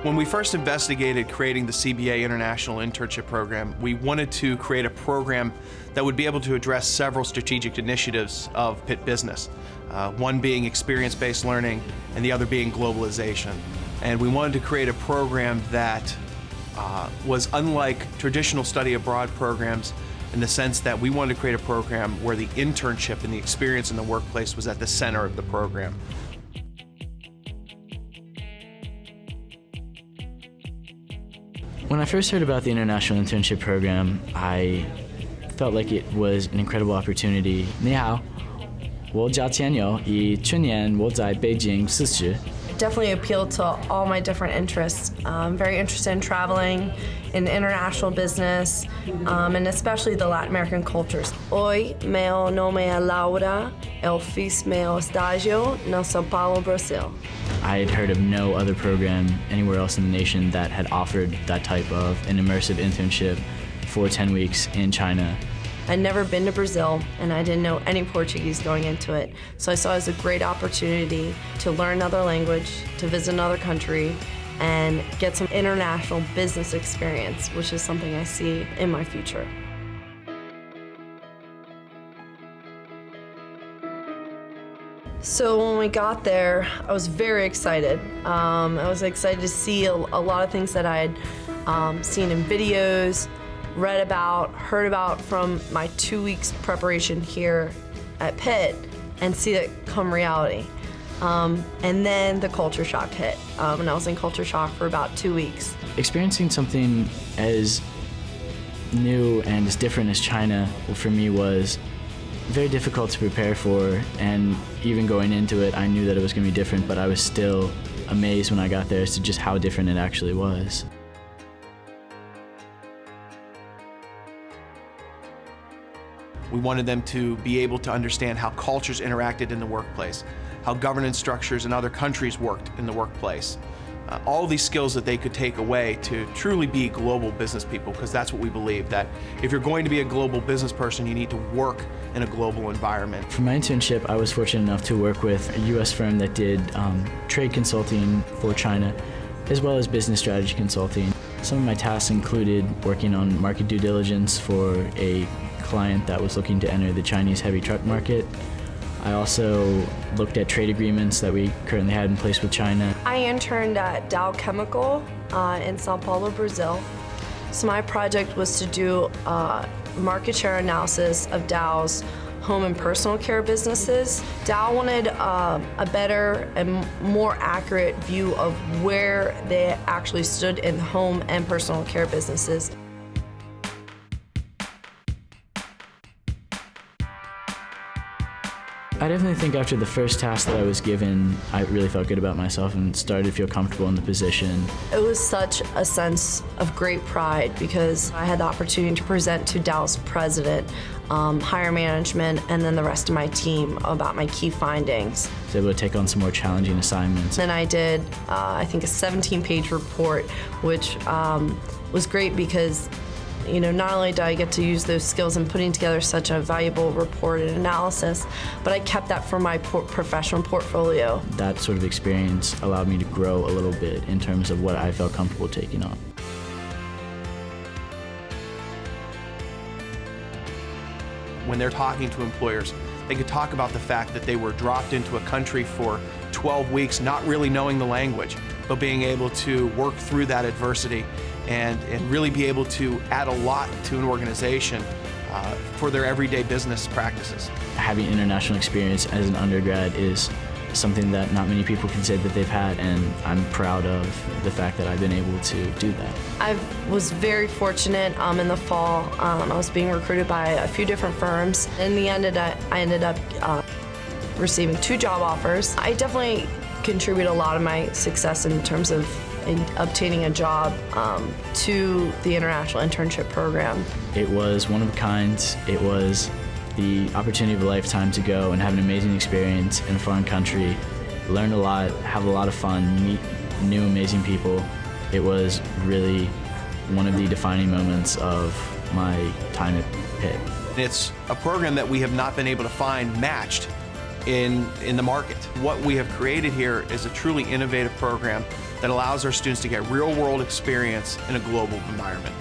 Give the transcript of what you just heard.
When we first investigated creating the CBA International Internship Program, we wanted to create a program that would be able to address several strategic initiatives of Pitt business, one being experience-based learning and the other being globalization. And we wanted to create a program that was unlike traditional study abroad programs in the sense that we wanted to create a program where the internship and the experience in the workplace was at the center of the program. When I first heard about the International Internship Program, I felt like it was an incredible opportunity. 你好，我叫千佑，以去年我在北京实习。 Definitely appealed to all my different interests. I'm very interested in traveling, in international business, and especially the Latin American cultures. Hoy meu nome é Laura, eu fiz meu estágio no São Paulo, Brazil. I had heard of no other program anywhere else in the nation that had offered that type of an immersive internship for 10 weeks in China. I'd never been to Brazil, and I didn't know any Portuguese going into it. So I saw it as a great opportunity to learn another language, to visit another country, and get some international business experience, which is something I see in my future. So when we got there, I was very excited. I was excited to see a lot of things that I had seen in videos, read about, heard about from my 2 weeks preparation here at Pitt, and see it come reality. And then the culture shock hit, and I was in culture shock for about 2 weeks. Experiencing something as new and as different as China for me was very difficult to prepare for, and even going into it, I knew that it was going to be different, but I was still amazed when I got there as to just how different it actually was. We wanted them to be able to understand how cultures interacted in the workplace, how governance structures in other countries worked in the workplace. All these skills that they could take away to truly be global business people, because that's what we believe, that if you're going to be a global business person, you need to work in a global environment. For my internship, I was fortunate enough to work with a US firm that did trade consulting for China, as well as business strategy consulting. Some of my tasks included working on market due diligence for a client that was looking to enter the Chinese heavy truck market. I also looked at trade agreements that we currently had in place with China. I interned at Dow Chemical in São Paulo, Brazil. So my project was to do market share analysis of Dow's home and personal care businesses. Dow wanted a better and more accurate view of where they actually stood in home and personal care businesses. I definitely think after the first task that I was given, I really felt good about myself and started to feel comfortable in the position. It was such a sense of great pride because I had the opportunity to present to Dow's president, higher management, and then the rest of my team about my key findings. I was able to take on some more challenging assignments. Then I did, I think, a 17-page report, which was great because not only did I get to use those skills in putting together such a valuable report and analysis, but I kept that for my professional portfolio. That sort of experience allowed me to grow a little bit in terms of what I felt comfortable taking on. When they're talking to employers, they could talk about the fact that they were dropped into a country for 12 weeks, not really knowing the language, but being able to work through that adversity and really be able to add a lot to an organization for their everyday business practices. Having international experience as an undergrad is something that not many people can say that they've had, and I'm proud of the fact that I've been able to do that. I was very fortunate in the fall. I was being recruited by a few different firms. In the end, I ended up receiving 2 job offers. I definitely contribute a lot of my success in terms of obtaining a job to the International Internship Program. It was one of a kind. It was the opportunity of a lifetime to go and have an amazing experience in a foreign country, learn a lot, have a lot of fun, meet new amazing people. It was really one of the defining moments of my time at Pitt. It's a program that we have not been able to find matched in the market. What we have created here is a truly innovative program that allows our students to get real-world experience in a global environment.